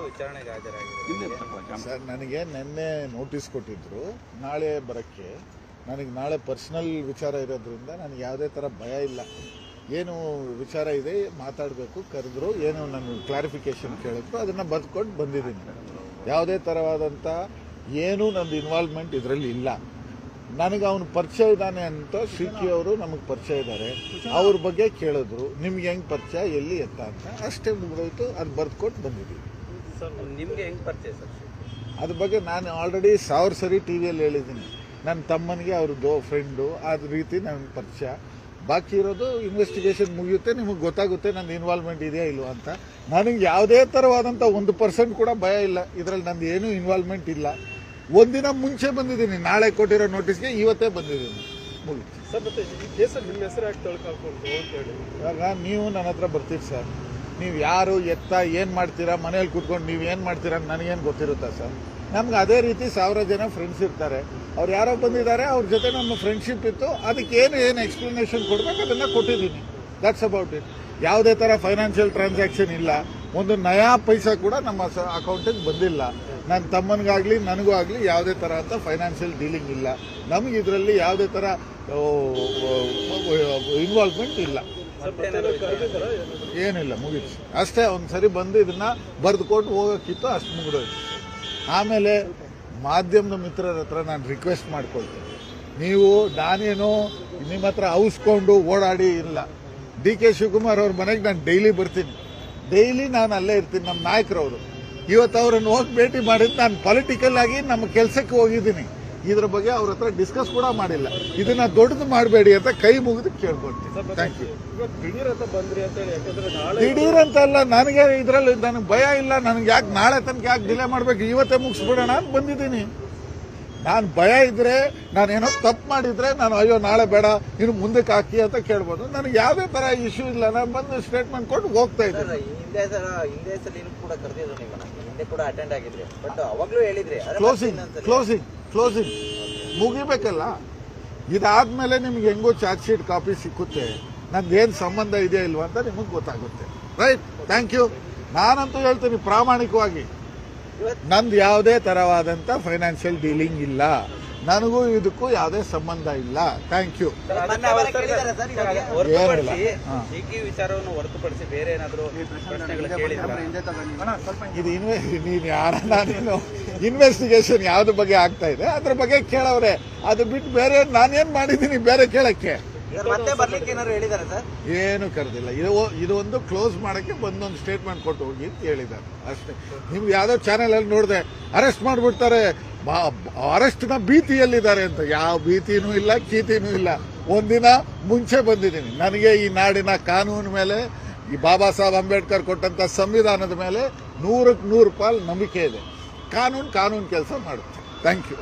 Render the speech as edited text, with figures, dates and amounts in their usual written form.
ವಿಚಾರಣೆಗೆ ಹಾಜರಾಗಿದೆ ಸರ್. ನನಗೆ ನಿನ್ನೆ ನೋಟಿಸ್ ಕೊಟ್ಟಿದ್ರು ನಾಳೆ ಬರೋಕ್ಕೆ. ನನಗೆ ನಾಳೆ ಪರ್ಸನಲ್ ವಿಚಾರ ಇರೋದ್ರಿಂದ ನನಗೆ ಯಾವುದೇ ಥರ ಭಯ ಇಲ್ಲ. ಏನು ವಿಚಾರ ಇದೆ ಮಾತಾಡಬೇಕು ಕರೆದ್ರು, ಏನು ನಾನು ಕ್ಲಾರಿಫಿಕೇಶನ್ ಕೇಳಿದ್ರು ಅದನ್ನು ಬರೆದುಕೊಂಡು ಬಂದಿದ್ದೀನಿ. ಯಾವುದೇ ಥರವಾದಂಥ ಏನೂ ನಂದು ಇನ್ವಾಲ್ವ್ಮೆಂಟ್ ಇದರಲ್ಲಿ ಇಲ್ಲ. ನನಗೆ ಅವನು ಪರಿಚಯ ಇದ್ದಾನೆ ಅಂತ ಶ್ರೀಕಿ ಅವರು ನಮಗೆ ಪರಿಚಯ ಇದ್ದಾರೆ. ಅವ್ರ ಬಗ್ಗೆ ಕೇಳಿದ್ರು, ನಿಮ್ಗೆ ಹೆಂಗೆ ಪರಿಚಯ ಎಲ್ಲಿ ಎತ್ತ ಅಂತ. ಅಷ್ಟೇ ಮುಗಿದೋಯ್ತು. ಅದು ಬರೆದುಕೊಟ್ಟು ಬಂದಿದ್ದೀವಿ. ನಿಮಗೆ ಹೆಂಗೆ ಪರಿಚಯ ಸರ್? ಅದ್ರ ಬಗ್ಗೆ ನಾನು ಆಲ್ರೆಡಿ 1000 ಸರಿ ಟಿ ವಿಯಲ್ಲಿ ಹೇಳಿದ್ದೀನಿ. ನನ್ನ ತಮ್ಮನಿಗೆ ಅವ್ರದ್ದು ಫ್ರೆಂಡು ಆದ ರೀತಿ ನನಗೆ ಪರಿಚಯ. ಬಾಕಿ ಇರೋದು ಇನ್ವೆಸ್ಟಿಗೇಷನ್ ಮುಗಿಯುತ್ತೆ, ನಿಮಗೆ ಗೊತ್ತಾಗುತ್ತೆ ನನ್ನ ಇನ್ವಾಲ್ವ್ಮೆಂಟ್ ಇದೆಯಾ ಇಲ್ವಾ ಅಂತ. ನನಗೆ ಯಾವುದೇ ಥರವಾದಂಥ 1% ಕೂಡ ಭಯ ಇಲ್ಲ. ಇದರಲ್ಲಿ ನಂದು ಏನೂ ಇನ್ವಾಲ್ವ್ಮೆಂಟ್ ಇಲ್ಲ. ಒಂದಿನ ಮುಂಚೆ ಬಂದಿದ್ದೀನಿ, ನಾಳೆ ಕೊಟ್ಟಿರೋ ನೋಟಿಸ್ಗೆ ಇವತ್ತೇ ಬಂದಿದ್ದೀನಿ. ಮುಗಿತು ಇವಾಗ ನೀವು ನನ್ನ ಹತ್ರ ಬರ್ತೀರಿ ಸರ್. ನೀವು ಯಾರು ಎತ್ತ ಏನು ಮಾಡ್ತೀರಾ, ಮನೇಲಿ ಕೂತ್ಕೊಂಡು ನೀವು ಏನು ಮಾಡ್ತೀರಾ ಅಂತ ನನಗೇನು ಗೊತ್ತಿರುತ್ತಾ ಸರ್? ನಮ್ಗೆ ಅದೇ ರೀತಿ 1000 ಜನ ಫ್ರೆಂಡ್ಸ್ ಇರ್ತಾರೆ. ಅವ್ರು ಯಾರೋ ಬಂದಿದ್ದಾರೆ, ಅವ್ರ ಜೊತೆ ನಮ್ಮ ಫ್ರೆಂಡ್ಶಿಪ್ ಇತ್ತು. ಅದಕ್ಕೆ ಏನು ಎಕ್ಸ್ಪ್ಲನೇಷನ್ ಕೊಡಬೇಕು ಅದನ್ನು ಕೊಟ್ಟಿದ್ದೀನಿ. That's about it. ಯಾವುದೇ ಥರ ಫೈನಾನ್ಷಿಯಲ್ ಟ್ರಾನ್ಸಾಕ್ಷನ್ ಇಲ್ಲ. ಒಂದು ನಯಾ ಪೈಸಾ ಕೂಡ ನಮ್ಮ ಅಕೌಂಟಿಗೆ ಬಂದಿಲ್ಲ. ನನ್ನ ತಮ್ಮನಿಗಾಗಲಿ ನನಗೂ ಆಗಲಿ ಯಾವುದೇ ಥರ ಅಂತ ಫೈನಾನ್ಷಿಯಲ್ ಡೀಲಿಂಗ್ ಇಲ್ಲ. ನಮಗೆ ಇದರಲ್ಲಿ ಯಾವುದೇ ಥರ ಇನ್ವಾಲ್ವ್ಮೆಂಟ್ ಇಲ್ಲ. ಏನಿಲ್ಲ, ಮುಗಿತು ಅಷ್ಟೇ. ಒಂದು ಸರಿ ಬಂದು ಇದನ್ನ ಬರೆದುಕೊಂಡು ಹೋಗೋಕ್ಕಿತ್ತು, ಅಷ್ಟು ಮುಗಿದೋಯ್ತು. ಆಮೇಲೆ ಮಾಧ್ಯಮದ ಮಿತ್ರರ ಹತ್ರ ನಾನು ರಿಕ್ವೆಸ್ಟ್ ಮಾಡ್ಕೊಳ್ತೀನಿ, ನೀವು ನಾನೇನು ನಿಮ್ಮ ಹತ್ರ ಔಸ್ಕೊಂಡು ಓಡಾಡಿ ಇಲ್ಲ. DK ಶಿವಕುಮಾರ್ ಅವ್ರ ಮನೆಗೆ ನಾನು ಡೈಲಿ ಬರ್ತೀನಿ. ಡೈಲಿ ನಾನು ಅಲ್ಲೇ ಇರ್ತೀನಿ. ನಮ್ಮ ನಾಯಕರವರು ಇವತ್ತು ಅವರನ್ನು ಹೋಗಿ ಭೇಟಿ ಮಾಡಿದ್ದು ನಾನು ಪೊಲಿಟಿಕಲ್ ಆಗಿ ನಮ್ಮ ಕೆಲಸಕ್ಕೆ ಹೋಗಿದ್ದೀನಿ. ಇದ್ರ ಬಗ್ಗೆ ಅವ್ರ ಹತ್ರ ಡಿಸ್ಕಸ್ ಕೂಡ ಮಾಡಿಲ್ಲ. ಇದನ್ನ ದೊಡ್ಡದು ಮಾಡಬೇಡಿ ಅಂತ ಕೈ ಮುಗಿದು ಕೇಳ್ಕೊಳ್ತೀನಿ. Thank you. ದಿಢೀರ್ ಅಂತ ಅಲ್ಲ, ನನಗೆ ಇದರಲ್ಲಿ ನನಗೆ ಭಯ ಇಲ್ಲ. ನನಗೆ ಯಾಕೆ ನಾಳೆ ತನಕ ಯಾಕೆ ಡಿಲೇ ಮಾಡಬೇಕು, ಇವತ್ತೇ ಮುಗಿಸ್ಬಿಡೋಣ ಅಂತ ಬಂದಿದ್ದೀನಿ. ನಾನು ಭಯ ಇದ್ರೆ, ನಾನೇನೋ ತಪ್ಪು ಮಾಡಿದ್ರೆ ನಾನು ಅಯ್ಯೋ ನಾಳೆ ಬೇಡ ಇನ್ನು ಮುಂದಕ್ಕೆ ಹಾಕಿ ಅಂತ ಕೇಳ್ಬೋದು. ನನಗೆ ಯಾವುದೇ ಥರ ಇಶ್ಯೂ ಇಲ್ಲ. ನಾನು ಬಂದು ಸ್ಟೇಟ್ಮೆಂಟ್ ಕೊಟ್ಟು ಹೋಗ್ತಾ ಇದ್ದೀನಿ. ಕ್ಲೋಸಿಂಗ್ ಮುಗಿಬೇಕಲ್ಲ. ಇದಾದ್ಮೇಲೆ ನಿಮ್ಗೆ ಹೆಂಗೋ ಚಾರ್ಜ್ ಶೀಟ್ ಕಾಪಿ ಸಿಕ್ಕುತ್ತೆ. ನಂದೇನು ಸಂಬಂಧ ಇದೆಯಾ ಇಲ್ವಾ ಅಂತ ನಿಮಗೆ ಗೊತ್ತಾಗುತ್ತೆ. Right, thank you. ನಾನಂತೂ ಹೇಳ್ತೀನಿ ಪ್ರಾಮಾಣಿಕವಾಗಿ, ನಂದು ಯಾವುದೇ ಥರವಾದಂಥ ಫೈನಾನ್ಷಿಯಲ್ ಡೀಲಿಂಗ್ ಇಲ್ಲ. ನನಗೂ ಇದಕ್ಕೂ ಯಾವುದೇ ಸಂಬಂಧ ಇಲ್ಲ. Thank you. ಇದು ನೀನು ಯಾರನ್ನ ನೀನು ಇನ್ವೆಸ್ಟಿಗೇಷನ್ ಯಾವ್ದ್ರ ಬಗ್ಗೆ ಆಗ್ತಾ ಇದೆ ಅದ್ರ ಬಗ್ಗೆ ಕೇಳವ್ರೆ. ಅದು ಬಿಟ್ಟು ಬೇರೆ ನಾನೇನ್ ಮಾಡಿದ್ದೀನಿ ಬೇರೆ ಕೇಳಕ್ಕೆ? ಏನು ಕರೆದಿಲ್ಲ. ಇದು ಒಂದು ಕ್ಲೋಸ್ ಮಾಡಕ್ಕೆ ಬಂದೊಂದು ಸ್ಟೇಟ್ಮೆಂಟ್ ಕೊಟ್ಟು ಹೋಗಿ ಅಂತ ಹೇಳಿದ್ದಾರೆ ಅಷ್ಟೇ. ನಿಮ್ಗೆ ಯಾವ್ದೋ ಚಾನೆಲ್ ಅಲ್ಲಿ ನೋಡಿದೆ ಅರೆಸ್ಟ್ ಮಾಡ್ಬಿಡ್ತಾರೆ, ಅರೆಸ್ಟ್ನ ಭೀತಿಯಲ್ಲಿದ್ದಾರೆ ಅಂತ. ಯಾವ ಭೀತಿನೂ ಇಲ್ಲ, ಕೀತಿನೂ ಇಲ್ಲ. ಒಂದಿನ ಮುಂಚೆ ಬಂದಿದ್ದೀನಿ. ನನಗೆ ಈ ನಾಡಿನ ಕಾನೂನು ಮೇಲೆ, ಈ ಬಾಬಾ ಸಾಹೇಬ್ ಅಂಬೇಡ್ಕರ್ ಕೊಟ್ಟಂತ ಸಂವಿಧಾನದ ಮೇಲೆ 100% ನಂಬಿಕೆ ಇದೆ. ಕಾನೂನು ಕೆಲಸ ಮಾಡುತ್ತೆ. Thank you.